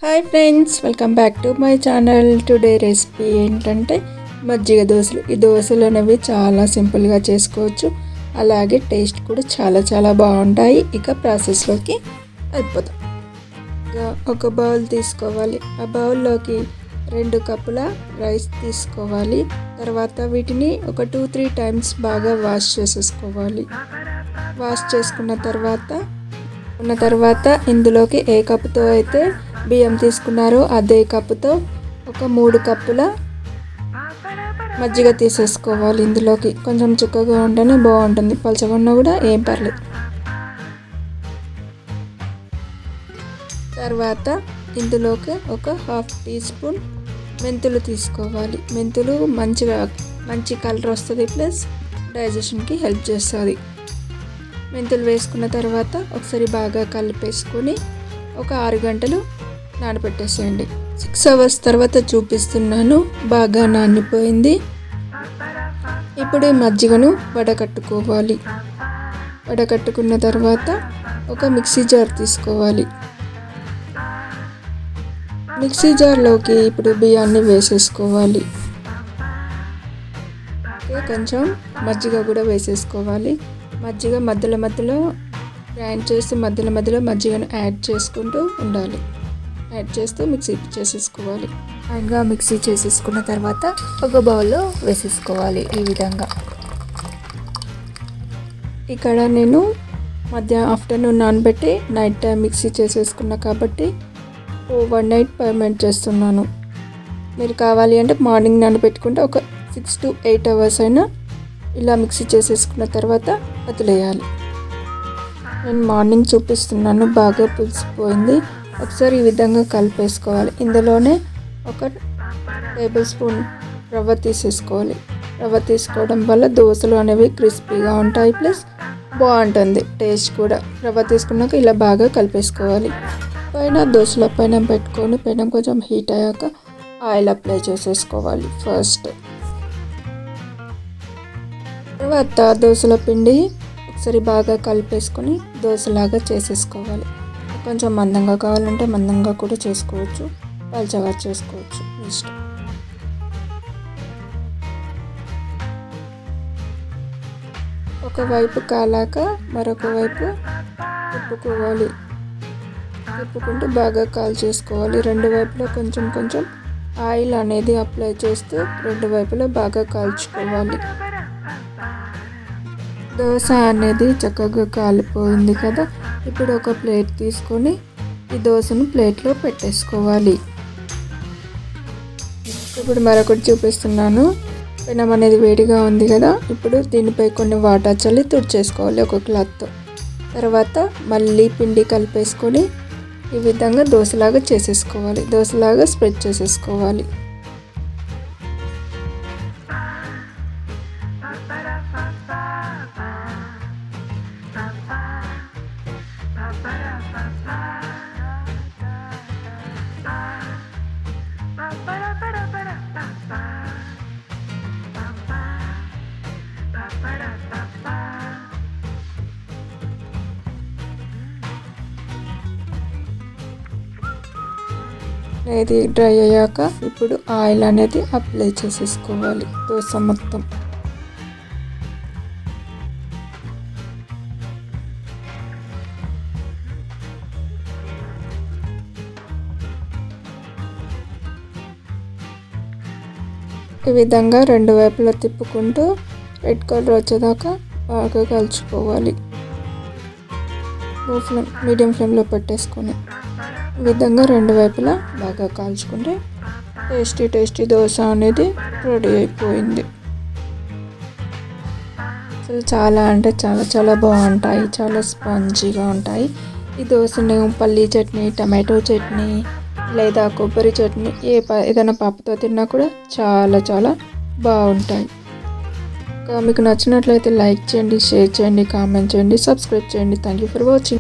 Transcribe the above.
Hi friends, welcome back to my channel. Today recipe ఏంటంటే మజ్జిగ దోశలు. ఈ దోశలు అనేవి చాలా సింపుల్గా చేసుకోవచ్చు, అలాగే టేస్ట్ కూడా చాలా చాలా బాగుంటాయి. ఇక ప్రాసెస్లోకి అయిపోతాం. ఒక బౌల్ తీసుకోవాలి. ఆ బౌల్లోకి 2 కప్పుల రైస్ తీసుకోవాలి. తర్వాత వీటిని ఒక 2-3 టైమ్స్ బాగా వాష్ చేసేసుకోవాలి. వాష్ చేసుకున్న తర్వాత ఇందులోకి ఏ కప్పుతో అయితే బియ్యం తీసుకున్నారో అదే కప్పుతో ఒక 3 కప్పుల మజ్జిగ తీసేసుకోవాలి. ఇందులోకి కొంచెం చిక్కగా ఉంటేనే బాగుంటుంది, పలచగా ఉన్నా కూడా ఏం పర్లేదు. తర్వాత ఇందులోకి ఒక 1/2 టీ స్పూన్ మెంతులు తీసుకోవాలి. మెంతులు మంచి కలర్ వస్తుంది, ప్లస్ డైజెషన్కి హెల్ప్ చేస్తుంది. మెంతులు వేసుకున్న తర్వాత ఒకసారి బాగా కలిపేసుకొని ఒక 6 గంటలు నానబెట్టేసేయండి. 6 అవర్స్ తర్వాత చూపిస్తున్నాను, బాగా నానిపోయింది. ఇప్పుడు ఈ మజ్జిగను వడకట్టుకోవాలి. వడకట్టుకున్న తర్వాత ఒక మిక్సీ జార్ తీసుకోవాలి. మిక్సీ జార్లోకి ఇప్పుడు బియ్యాన్ని వేసేసుకోవాలి. కొంచెం మజ్జిగ కూడా వేసేసుకోవాలి. మజ్జిగ మధ్యలో గ్రైండ్ చేస్తూ మధ్యలో మజ్జిగను యాడ్ చేసుకుంటూ ఉండాలి. యాడ్ చేస్తూ మిక్సీ చేసేసుకోవాలి. ఇంకా మిక్సీ చేసేసుకున్న తర్వాత ఒక బౌల్లో వేసేసుకోవాలి. ఈ విధంగా ఇక్కడ నేను ఆఫ్టర్నూన్ నానబెట్టి నైట్ టైం మిక్సీ చేసేసుకున్నా కాబట్టి ఓవర్ నైట్ పర్మెంట్ చేస్తున్నాను. మీరు కావాలి అంటే మార్నింగ్ నానబెట్టుకుంటే ఒక 6 to 8 అవర్స్ అయినా ఇలా మిక్సీ చేసేసుకున్న తర్వాత వదిలేయాలి. నేను మార్నింగ్ చూపిస్తున్నాను, బాగా పులిసిపోయింది. ఒకసారి ఈ విధంగా కలిపేసుకోవాలి. ఇందులోనే ఒక టేబుల్ స్పూన్ రవ్వ తీసేసుకోవాలి. రవ్వ తీసుకోవడం వల్ల దోశలు అనేవి క్రిస్పీగా ఉంటాయి, ప్లస్ బాగుంటుంది టేస్ట్ కూడా. రవ్వ తీసుకున్నాక ఇలా బాగా కలిపేసుకోవాలి. దోశల పైన పెట్టుకొని పైన కొంచెం హీట్ అయ్యాక ఆయిల్ అప్లై చేసేసుకోవాలి ఫస్ట్. తర్వాత దోశల పిండి ఒకసారి బాగా కలిపేసుకొని దోశలాగా చేసేసుకోవాలి. కొంచెం మందంగా కావాలంటే మందంగా కూడా చేసుకోవచ్చు, పల్చగా చేసుకోవచ్చు, ఇష్టం. ఒకవైపు కాలాక మరొక వైపు తిప్పుకోవాలి. తిప్పుకుంటూ బాగా కాల్చేసుకోవాలి. 2 వైపులా కొంచెం ఆయిల్ అనేది అప్లై చేస్తూ 2 వైపులా బాగా కాల్చుకోవాలి. దోశ అనేది చక్కగా కాలిపోయింది కదా. ఇప్పుడు ఒక ప్లేట్ తీసుకొని ఈ దోశను ప్లేట్లో పెట్టేసుకోవాలి. ఇప్పుడు మరొకటి చూపిస్తున్నాను. పెనం అనేది వేడిగా ఉంది కదా. ఇప్పుడు దీనిపై కొన్ని వాటర్ చల్లి తుడిచేసుకోవాలి ఒక క్లాత్తో. తర్వాత మళ్ళీ పిండి కలిపేసుకొని ఈ విధంగా దోశలాగా చేసేసుకోవాలి. దోశలాగా స్ప్రెడ్ చేసేసుకోవాలి. ఇది డ్రై అయ్యాక ఇప్పుడు ఆయిల్ అనేది అప్లై చేసేసుకోవాలి దోశ మొత్తం. ఈ విధంగా 2 వైపులా తిప్పుకుంటూ రెడ్ కలర్ వచ్చేదాకా బాగా కలుచుకోవాలి. మీడియం ఫ్లేమ్లో పెట్టేసుకొని ఈ విధంగా 2 వైపులా బాగా కాల్చుకుంటే టేస్టీ దోశ అనేది రెడీ అయిపోయింది. అసలు చాలా అంటే చాలా బాగుంటాయి, చాలా స్పాంజీగా ఉంటాయి. ఈ దోశను పల్లీ చట్నీ, టమాటో చట్నీ లేదా కొబ్బరి చట్నీ ఏదైనా పప్పుతో తిన్నా కూడా చాలా బాగుంటాయి. మీకు నచ్చినట్లయితే లైక్ చేయండి, షేర్ చేయండి, కామెంట్ చేయండి, సబ్స్క్రైబ్ చేయండి. Thank you for watching.